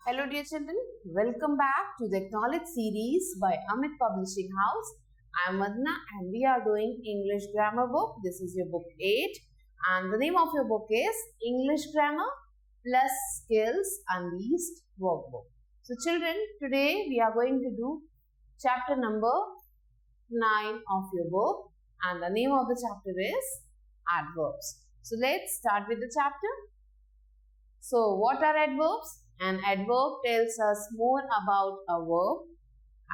Hello dear children, welcome back to the Acknowledge series by Amit Publishing House. I am Madna and we are doing English Grammar book. This is your book 8 and the name of your book is English Grammar plus Skills Unleashed Workbook. So children, today we are going to do chapter number 9 of your book and the name of the chapter is Adverbs. So let's start with the chapter. So what are adverbs? An adverb tells us more about a verb,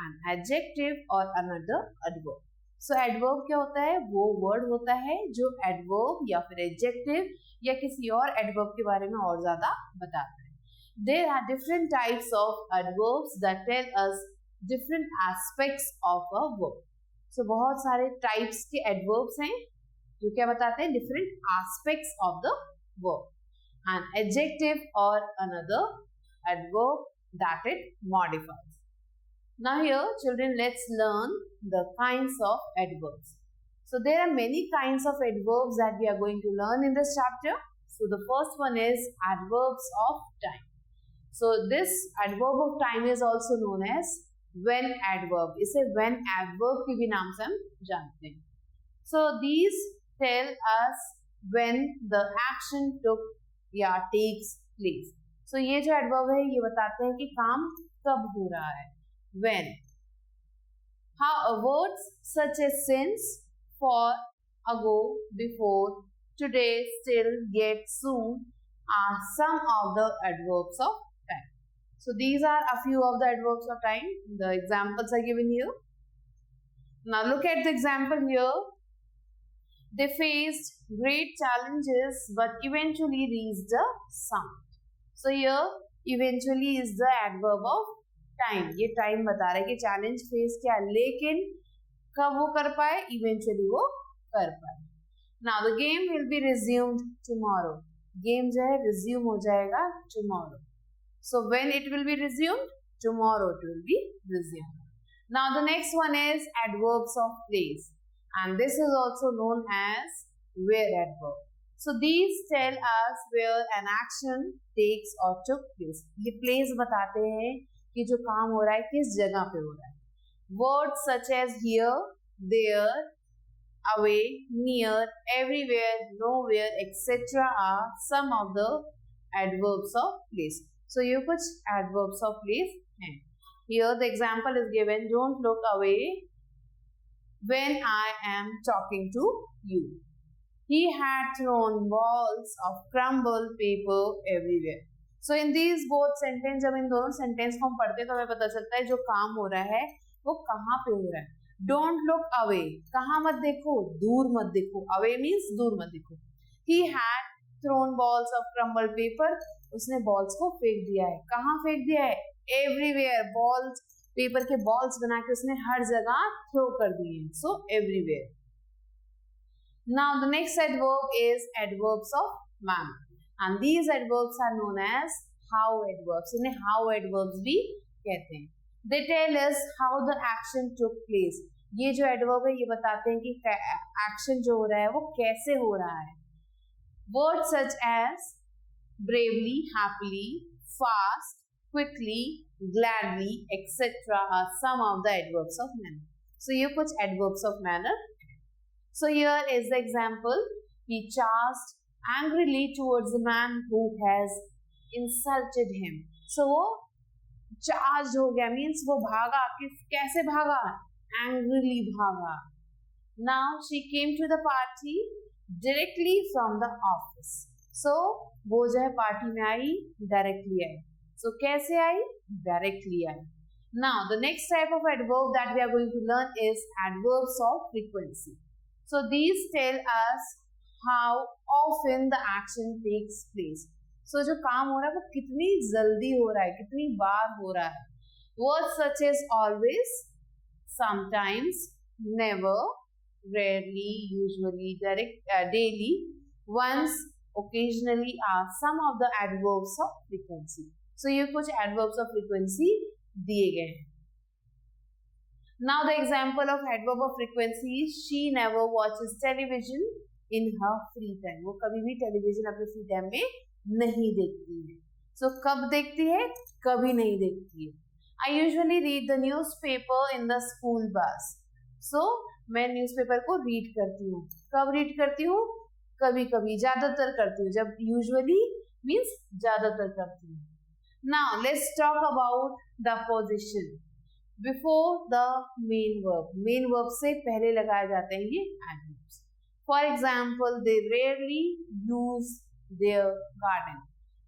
an adjective or another adverb. So adverb क्या होता है? वो word होता है जो adverb या फिर adjective या किसी और adverb के बारे में और ज़्यादा बताता है. There are different types of adverbs that tell us different aspects of a verb. So बहुत सारे types के adverbs हैं जो क्या बताते हैं? Different aspects of the verb. An adjective or another adverb that it modifies. Now here children, let's learn the kinds of adverbs. So there are many kinds of adverbs that we are going to learn in this chapter. So the first one is adverbs of time. So this adverb of time is also known as when adverb. इसे when adverb के भी नाम से हम जानते हैं. So these tell us when the action took या takes place. So ये जो adverb है ये बताते हैं कि काम कब हो रहा है. When. How words such as since, for, ago, before, today, still, yet, soon are some of the adverbs of time. So these are a few of the adverbs of time. The examples are given here. Now look at the example here. They faced great challenges but eventually reached a summit. So here eventually is the adverb of time. ये time बता रहा है कि challenge face किया लेकिन कब वो कर पाए, eventually वो कर पाए. Now the game will be resumed tomorrow. Game जो है resume हो जाएगा tomorrow. So when it will be resumed? Tomorrow it will be resumed. Now the next one is adverbs of place. And this is also known as where adverb. So these tell us where an action takes or took place. ये place बताते हैं कि जो काम हो रहा है किस जगह पे हो रहा है. Words such as here, there, away, near, everywhere, nowhere, etc. are some of the adverbs of place. So ये कुछ adverbs of place हैं. Here the example is given. Don't look away when I am talking to you. He had thrown balls of crumbled paper everywhere. So in these both sentence, जब इन दोनों sentence को हम पढ़ते हैं तो हमें पता चलता है जो काम हो रहा है वो कहाँ पे हो रहा है. Don't look away. कहाँ मत देखो, दूर मत देखो. Away means दूर मत देखो. He had thrown balls of crumbled paper. उसने balls को फेंक दिया है. कहाँ फेंक दिया है? Everywhere. Balls पेपर के बॉल्स बना के उसने हर जगह थ्रो कर दिए. So everywhere. Now the next adverb is adverbs of manner and these adverbs are known as how adverbs. इन्हें हाउ एडवर्ब्स भी कहते हैं. They tell us how the action took place. ये जो एडवर्ब है ये बताते हैं कि एक्शन जो हो रहा है वो कैसे हो रहा है. Words such as bravely, happily, fast, quickly, gladly, etc. are some of the adverbs of manner. So ये कुछ adverbs of manner. So here is the example. He charged angrily towards the man who has insulted him. So वो charged हो गया means वो भागा. कैसे भागा? Angrily भागा. Now she came to the party directly from the office. So वो जो है पार्टी में आई, directly आई. So कैसे आई? Directly I. Now the next type of adverb that we are going to learn is adverbs of frequency. So these tell us how often the action takes place. So जो काम हो रहा है वो कितनी जल्दी हो रहा है, कितनी बार हो रहा है. Words such as always, sometimes, never, rarely, usually, daily, once, occasionally are some of the adverbs of frequency. So ये कुछ adverbs of frequency दिए गए हैं. Now the example of adverb of frequency is she never watches television in her free time. वो कभी भी television अपने free time में नहीं देखती है. सो कब देखती है, कभी नहीं देखती है. I usually read the newspaper in the school bus. So मैं न्यूज़पेपर को रीड करती हूँ. कब रीड करती हूँ, कभी कभी, ज्यादातर करती हूँ. जब यूजुअली मीन्स ज्यादातर करती हूँ. Now let's talk about the position before the main verb. Main verb से पहले लगाए जाते हैं ये adverbs. For example, they rarely use their garden.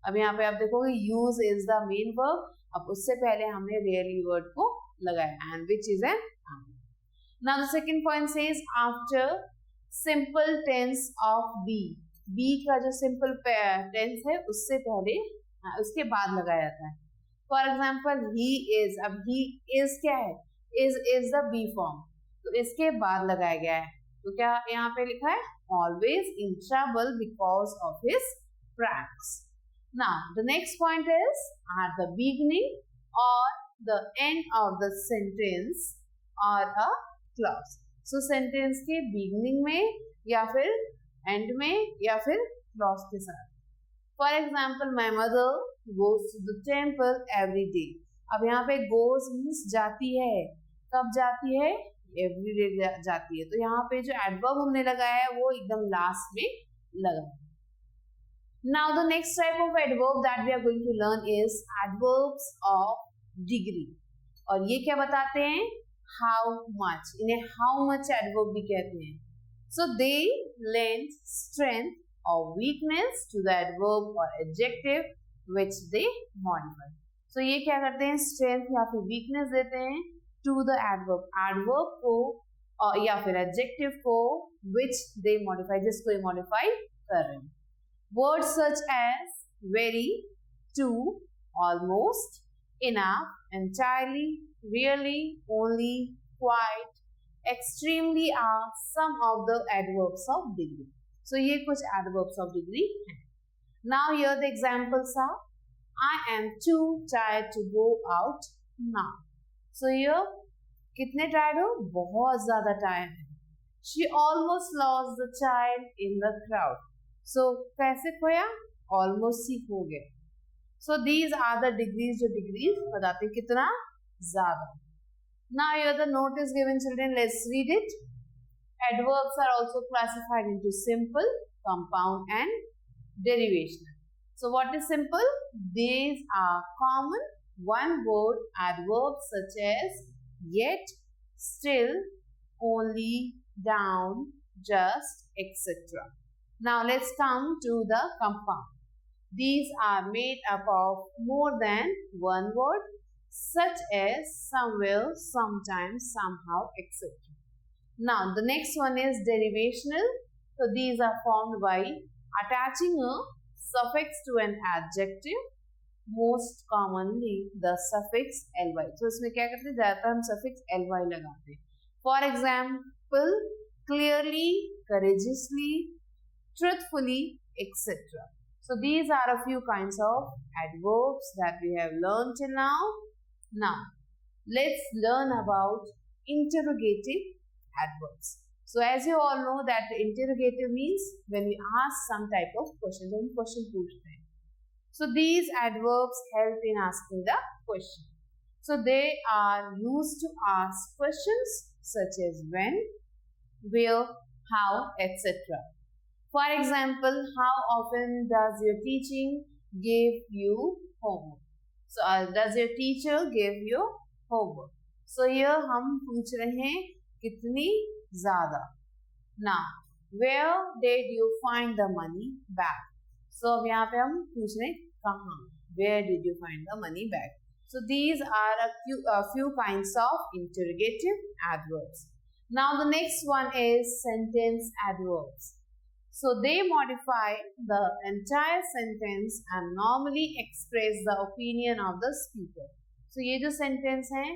अब यहाँ पे आप देखोगे use is the main verb. अब उससे पहले हमने रेयरली वर्ड को लगाया and which is an adverb. Now the second point says after simple tense of be. Be का जो सिंपल टेंस है उससे पहले उसके बाद लगाया जाता है. For example he is. अब ही इज क्या है, इज द बी फॉर्म, तो इसके बाद लगाया गया है. तो क्या यहाँ पे लिखा है, always in trouble because of his pranks. Now the next point is at the beginning और the end of the sentence और अ क्लॉज. सो सेंटेंस के बिगिनिंग में या फिर एंड में या फिर क्लॉज के साथ. For example, my mother goes to the temple every day. अब यहाँ पे गोज मीन्स जाती है. कब जाती है, एवरी डे जाती है. तो यहाँ पे जो एडवर्ब हमने लगाया है वो एकदम लास्ट में लगा. Now the next type of adverb that we are going to learn is adverbs of degree. और ये क्या बताते हैं, हाउ मच. इन्हें हाउ मच एडवर्ब भी कहते हैं. So they lend strength or weakness to the adverb or adjective which they modify. So ये क्या करते हैं, strength या फिर weakness देते हैं to the adverb. adverb को या फिर adjective को which they modify, जिसको ये modify कर रहे हैं. Words such as very, too, almost, enough, entirely, really, only, quite, extremely are some of the adverbs of degree. So ये कुछ adverbs of degree हैं. Now here the examples are, I am too tired to go out now. So here कितने tired हो, बहुत ज़्यादा tired है. She almost lost the child in the crowd. So कैसे खोया, almost ही खो गए. So these are the degrees, जो degrees बताते कितना ज़्यादा. Now here the note is given, children. Let's read it. Adverbs are also classified into simple, compound and derivational. So what is simple? These are common one word adverbs such as yet, still, only, down, just, etc. Now let's come to the compound. These are made up of more than one word such as somewhere, sometimes, somehow, etc. Now the next one is derivational. So these are formed by attaching a suffix to an adjective, most commonly the suffix ly. So इसमें क्या करते हैं, ज़्यादातर हम suffix ly लगाते हैं. For example, clearly, courageously, truthfully, etc. So these are a few kinds of adverbs that we have learned till now. Now let's learn about interrogative adverbs. So as you all know that interrogative means when we ask some type of question, then question पूछते हैं. So these adverbs help in asking the question. So they are used to ask questions such as when, where, how, etc. For example, how often does your teaching give you homework? So does your teacher give you homework? So here हम पूछ रहे हैं कितनी ज़्यादा. Now, where did you find the money bag? So अब यहाँ पे हम पूछ रहे हैं कहाँ, where did you find the money bag? So these are a few kinds of interrogative adverbs. Now the next one is sentence adverbs. So they modify the entire sentence and normally express the opinion of the speaker. So ये जो sentence है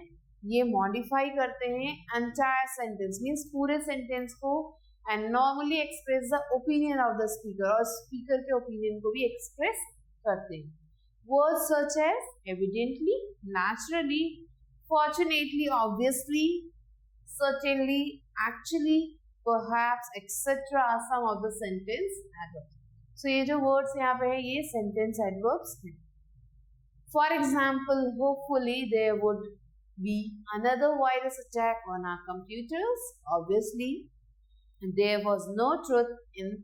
ये modify करते हैं entire sentence means पूरे sentence को and normally express the opinion of the speaker और speaker के ओपिनियन को भी एक्सप्रेस करते हैं. Words such as evidently, naturally, fortunately, obviously, certainly, actually, perhaps, etcetera are some of the sentence adverbs. So ये जो वर्ड्स यहाँ पे है ये सेंटेंस एडवर्ब्स हैं. For example, hopefully there would be another virus attack on our computers. Obviously, there was no truth in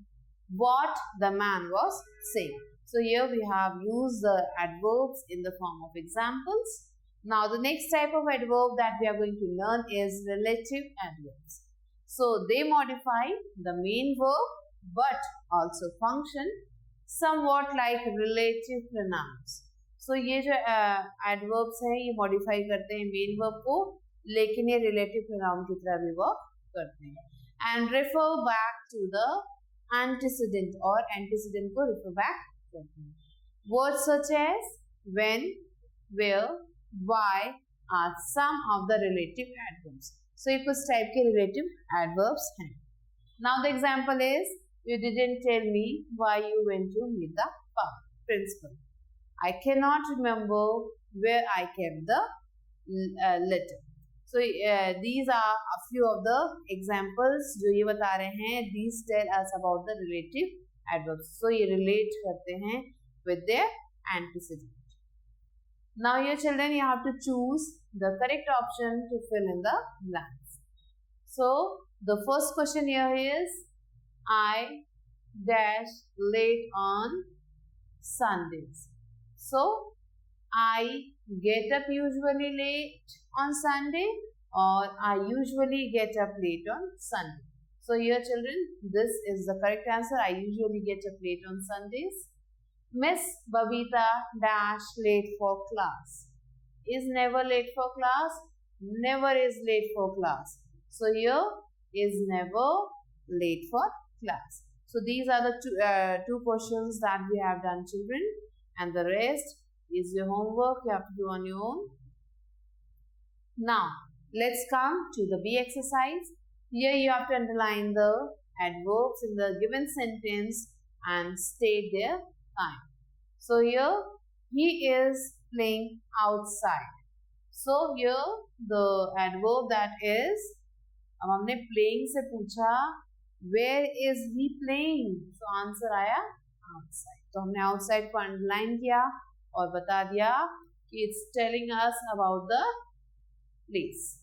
what the man was saying. So here we have used the adverbs in the form of examples. Now the next type of adverb that we are going to learn is relative adverbs. So they modify the main verb but also function somewhat like relative pronouns. So ये जो adverbs हैं ये modify करते हैं main verb को, लेकिन ये relative pronoun की तरह भी work करते हैं and refer back to the antecedent or antecedent को refer back करते हैं. Words such as when, where, why are some of the relative adverbs. So ये कुछ type के relative adverbs हैं. Now the example is, you didn't tell me why you went to meet the principal. I cannot remember where I kept the letter. So these are a few of the examples जो ये बता रहे हैं. These tell us about the relative adverbs. So ये relate करते हैं with their antecedent. Now here children, you have to choose the correct option to fill in the blanks. So the first question here is, I dash late on Sundays. So I get up usually late on Sunday, or I usually get up late on Sunday. So here children, this is the correct answer. I usually get up late on Sundays. Miss Babita dash late for class. Is never late for class? Never is late for class. So here is never late for class. So these are the two questions that we have done children, and the rest is your homework you have to do on your own. Now let's come to the B exercise. Here you have to underline the adverbs in the given sentence and state their time. So here he is playing outside. So here the adverb that is, अब हमने playing से पूछा where is he playing, so answer आया outside. तो हमने outside को underline किया और बता दिया कि it's telling us about the place.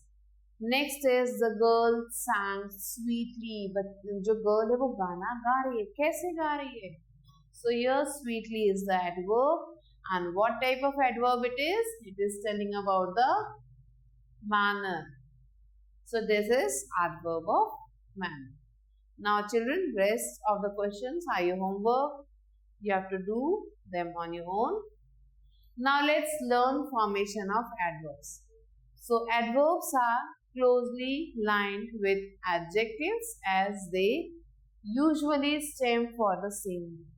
Next is the girl sang sweetly. But जो girl है वो गाना गा रही है. कैसे गा रही है? So here sweetly is the adverb, and what type of adverb it is? It is telling about the manner. So this is adverb of manner. Now children, rest of the questions are your homework. You have to do them on your own. Now let's learn formation of adverbs. So adverbs are closely linked with adjectives as they usually stem for the same meaning.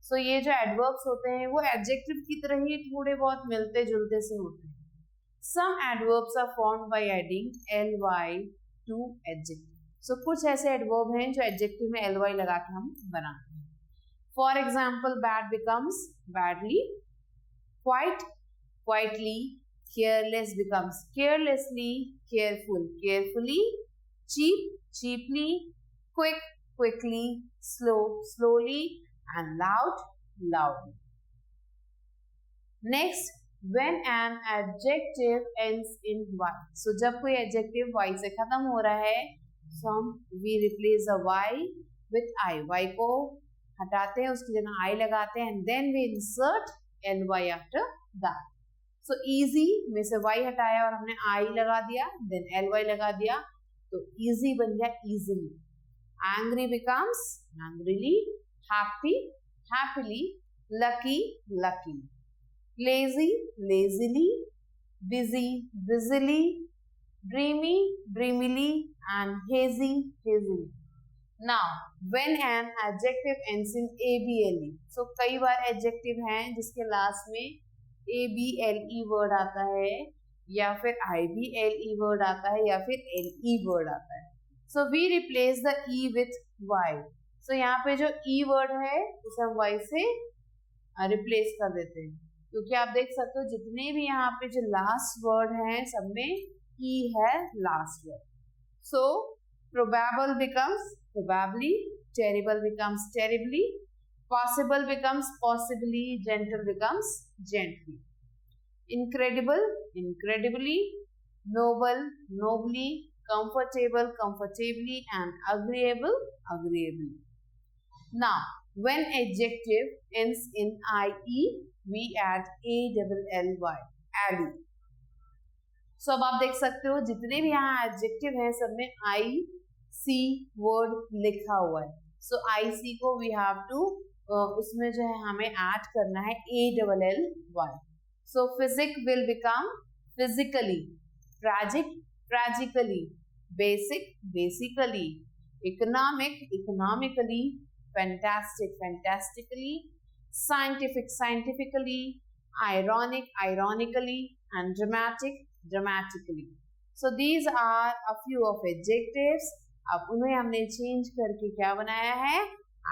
So ये जो adverbs होते हैं वो adjective की तरह ही थोड़े बहुत मिलते जुलते से होते हैं. Some adverbs are formed by adding ly to adjective. So कुछ ऐसे adverb हैं जो adjective में ly लगा के हम बनाते हैं. For example, bad becomes badly, quiet, quietly, careless becomes carelessly, careful, carefully, cheap, cheaply, quick, quickly, slow, slowly, and loud, loudly. Next, when an adjective ends in y. So जब कोई adjective y से खत्म हो रहा है, so we replace the y with I. Y को हटाते हैं, उसकी जगह I लगाते हैं, and then we insert ly after that. So easy में से y हटाया और हमने I लगा दिया, then ly लगा दिया, तो easy बन गया easily. Angry becomes angrily, happy, happily, lucky, luckily. Lazy, lazily, busy, busily, dreamy, dreamily, and hazy, hazily. Now, when an adjective ends in able, so कई बार adjective हैं जिसके last में able word आता है, या फिर ible word आता है, या फिर le word आता है. So we replace the e with y. So यहाँ पे जो e word है उसे हम y से replace कर देते हैं, क्योंकि आप देख सकते हो जितने भी यहाँ पे जो last word हैं सब में e है last word. So probable becomes probably, terrible becomes terribly, possible becomes possibly, gentle becomes gently. incredible, incredibly, noble, nobly, comfortable, comfortably, and agreeable, agreeably. Now, when adjective ends in IE, we add ALLY, ally. So अब आप देख सकते हो जितने भी यहाँ adjective हैं सब में IC word लिखा हुआ है. So IC को we have to उसमें जो है हमें add करना है ALLY. So physic will become physically, tragic, tragically, basic, basically, economic, economically, fantastic, fantastically, scientific, scientifically, ironic, ironically, and dramatic, dramatically. So these are a few of adjectives. अब उन्हें हमने change करके क्या बनाया है?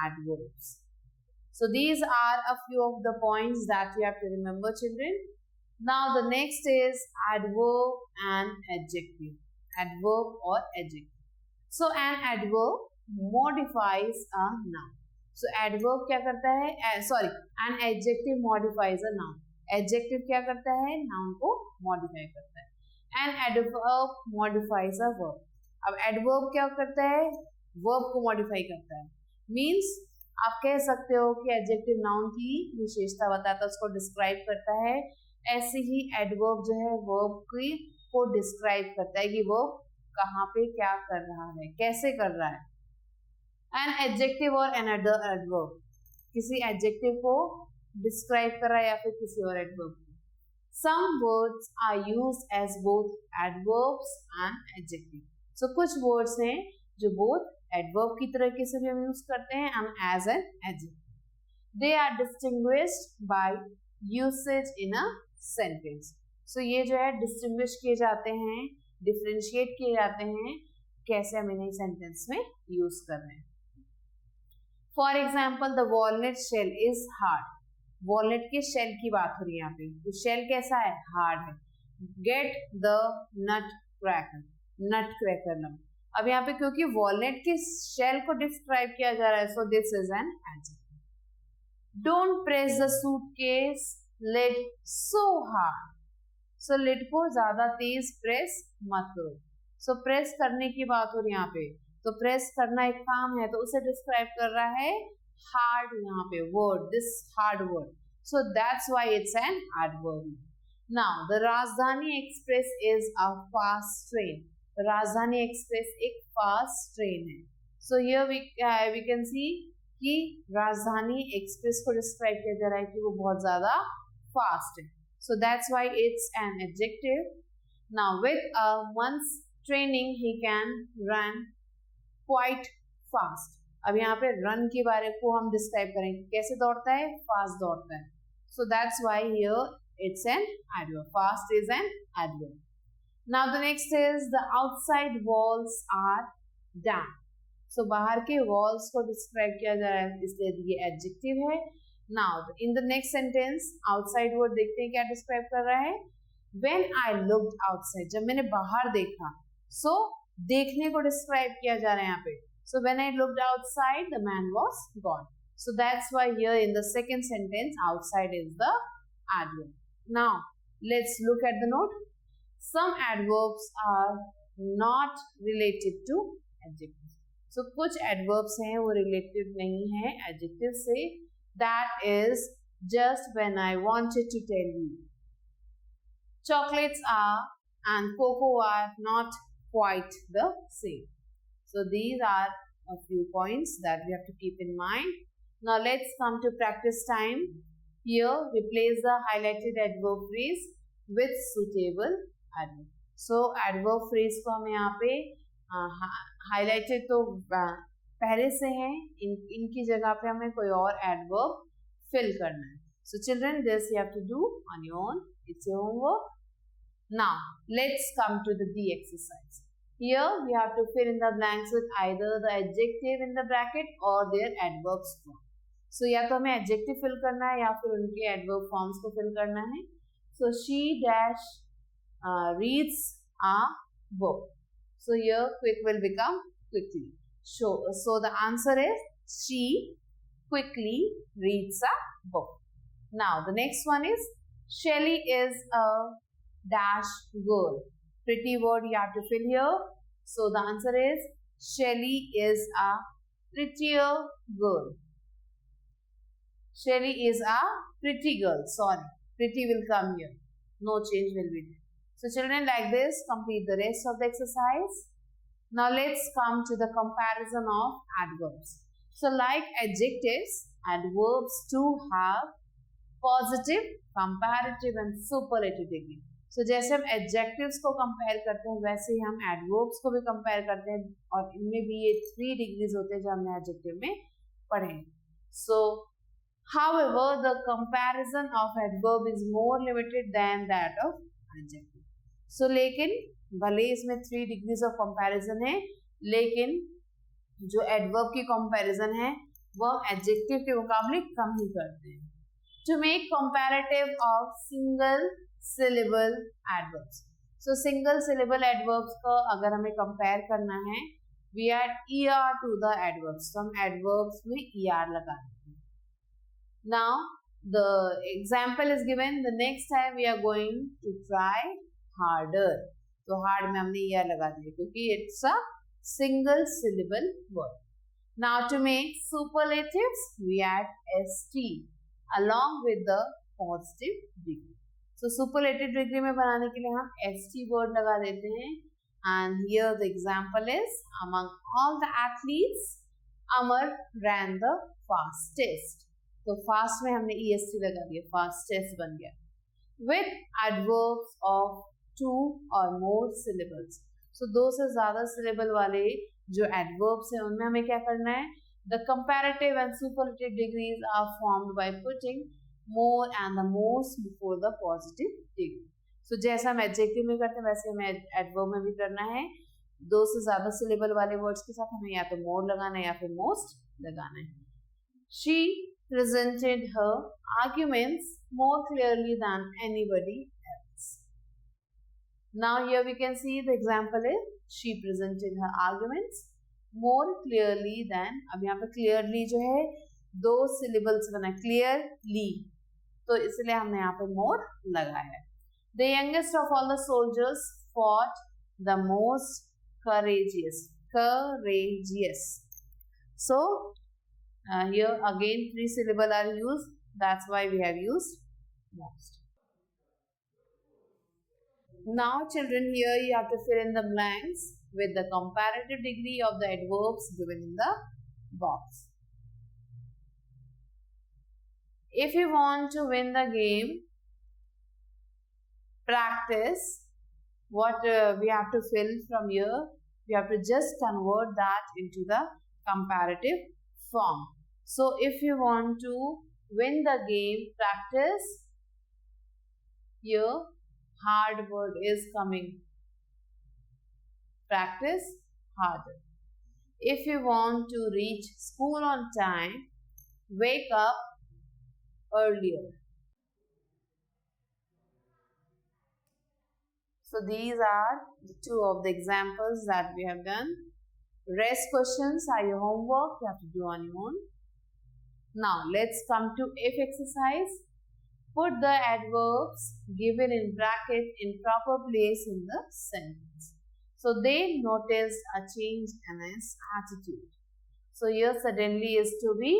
Adverbs. So these are a few of the points that you have to remember, children. Now the next is adverb and adjective. Adverb or adjective. So an adverb modifies a noun. So adverb क्या करता है? An adjective modifies a noun. Adjective क्या करता है? Noun को modify करता है. An adverb modifies a verb. अब adverb क्या करता है? Verb को modify करता है. Means आप कह सकते हो कि adjective noun की विशेषता बताता है, उसको describe करता है. ऐसे ही adverb जो है verb को describe करता है कि verb कहाँ पे क्या कर रहा है, कैसे कर रहा है. An adjective or another adverb, किसी adjective को describe कर रहा है या फिर किसी और adverb को. Some words are used as both adverbs and adjectives. So कुछ words हैं जो both adverb की तरीके से भी हम use करते हैं and as an adjective. They are distinguished by usage in a sentence. So ये जो है distinguish किए जाते हैं, differentiate किए जाते हैं, कैसे हम इन्हें sentence में use कर रहे हैं. For example, the walnut shell is hard. Walnut के shell की बात हो रही है यहाँ पे. तो shell कैसा है? Hard है. Get the nutcracker. Nutcracker नाम. अब यहाँ पे क्योंकि walnut के shell को describe किया जा रहा है, so this is an adjective. Don't press the suitcase lid so hard. So lid को ज़्यादा तेज press मत करो. So press करने की बात हो रही है यहाँ पे. तो प्रेस करना एक काम है, तो उसे डिस्क्राइब कर रहा है हार्ड यहाँ पे word, this hard word. So that's why it's an adverb. Now the Rajdhani express is a fast train. Rajdhani express एक फास्ट ट्रेन है. So here we can see कि राजधानी एक्सप्रेस को डिस्क्राइब किया जा रहा है कि वो बहुत ज्यादा फास्ट है. So that's why it's an adjective. Now with a months training he can run quite fast. अब यहाँ पे रन के बारे को हम डिस्क्राइब करेंगे, कैसे दौड़ता है? फास्ट दौड़ता है. So that's why here it's an adverb. Fast is an adverb. Now the next is the outside walls are damp. So बाहर के वॉल्स को डिस्क्राइब किया जा रहा है, इसलिए ये एडजेक्टिव है. Now in the next sentence outside word देखते हैं क्या डिस्क्राइब कर रहा है. व्हेन आई लुक्ड आउटसाइड, जब मैंने बाहर देखा. सो देखने को डिस्क्राइब किया जा रहा है यहाँ पे. So when I looked outside, the man was gone. So that's why here in the second sentence, outside is the adverb. Now let's look at the note. Some adverbs are not related to adjectives. So कुछ adverbs हैं वो related नहीं है adjective से. That is just when I wanted to tell you. Chocolates are and cocoa are not quite the same. So these are a few points that we have to keep in mind. Now let's come to practice time. Here replace the highlighted adverb phrase with suitable adverb. So adverb phrase को हमें यहाँ पे highlighted तो पहले से है, इनकी जगह पे हमें कोई और adverb fill करना है. So children, this you have to do on your own. It's your homework. Now let's come to the D exercise. Here we have to fill in the blanks with either the adjective in the bracket or their adverbs form. So या तो हमें adjective fill करना है या फिर उनके adverb forms को fill करना है. So she dash reads a book. So here quick will become quickly. So the answer is she quickly reads a book. Now the next one is Shelly is a dash girl. Pretty word you have to fill here. So the answer is Shelly is a prettier girl. Shelly is a pretty girl. Sorry, pretty will come here. No change will be there. So children, like this, complete the rest of the exercise. Now let's come to the comparison of adverbs. So like adjectives, adverbs too have positive, comparative and superlative degree. So जैसे हम adjectives को compare करते हैं वैसे ही हम adverbs को भी compare करते हैं और इनमें भी ये 3 degrees होते हैं जो हमने adjective में पढ़े. So however, the comparison of adverb is more limited than that of adjective. So लेकिन भले इसमें 3 degrees of comparison है, लेकिन जो adverb की comparison है वह adjective के मुकाबले कम ही करते हैं. To make comparative of single syllable adverbs. So single syllable adverbs को अगर हमें compare करना है, we add er to the adverbs. तो हम adverbs में er लगा देते हैं. Now the example is given. The next time we are going to try harder. तो hard में हमने er लगा दिया क्योंकि it's a single syllable word. Now to make superlatives, we add st. along with the positive degree. So superlative degree में बनाने के लिए हम st word लगा देते हैं. And here the example is, among all the athletes, Amar ran the fastest. तो fast में हमने est लगा दिया, fastest बन गया. With adverbs of 2 or more syllables. So 2 से ज़्यादा syllable वाले जो adverbs हैं उनमें हमें क्या करना है? The comparative and superlative degrees are formed by putting more and the most before the positive degree. So जैसा हम adjective में करते हैं वैसे हमें adverb में भी करना है. 2 से ज़्यादा syllable वाले words के साथ हमें या तो more लगाना है या फिर most लगाना है. She presented her arguments more clearly than anybody else. Now here we can see the example is she presented her arguments more clearly than. अब यहाँ पे clearly जो है 2 syllables बना clearly, तो इसलिए हमने यहाँ पे more लगाया है. The youngest of all the soldiers fought the most courageous. So here again 3 syllables are used. That's why we have used most. Now children, here you have to fill in the blanks with the comparative degree of the adverbs given in the box. If you want to win the game, practice. What we have to fill from here, we have to just convert that into the comparative form. So if you want to win the game, practice. Here hard word is coming. Practice harder. If you want to reach school on time, wake up earlier. So these are the 2 of the examples that we have done. Rest questions are your homework. You have to do on your own. Now let's come to if exercise. Put the adverbs given in bracket in proper place in the sentence. So they noticed a change in his attitude. So here suddenly is to be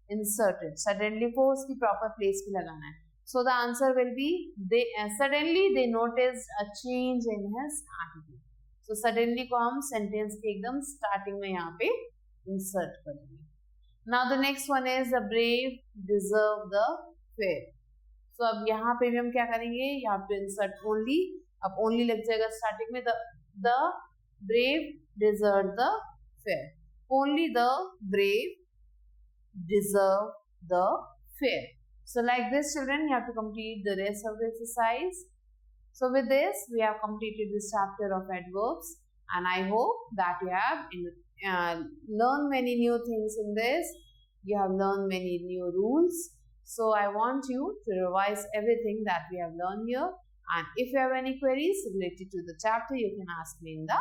inserted. Suddenly को उसकी proper place पे लगाना है. So the answer will be suddenly they noticed a change in his attitude. So suddenly को हम sentence के एकदम starting में यहाँ पे insert करेंगे. Now the next one is the brave deserve the fair. So अब यहाँ पे भी हम क्या करेंगे? यहाँ पे insert only. अब only लग जाएगा starting में. The brave deserve the fair. Only the brave deserve the fair. So like this children, you have to complete the rest of the exercise. So with this, we have completed this chapter of adverbs and I hope that you have learned many new things in this. You have learned many new rules. So I want you to revise everything that we have learned here. And if you have any queries related to the chapter, you can ask me in the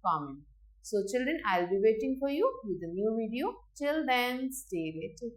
comment. So children, I'll be waiting for you with a new video. Till then, stay waiting.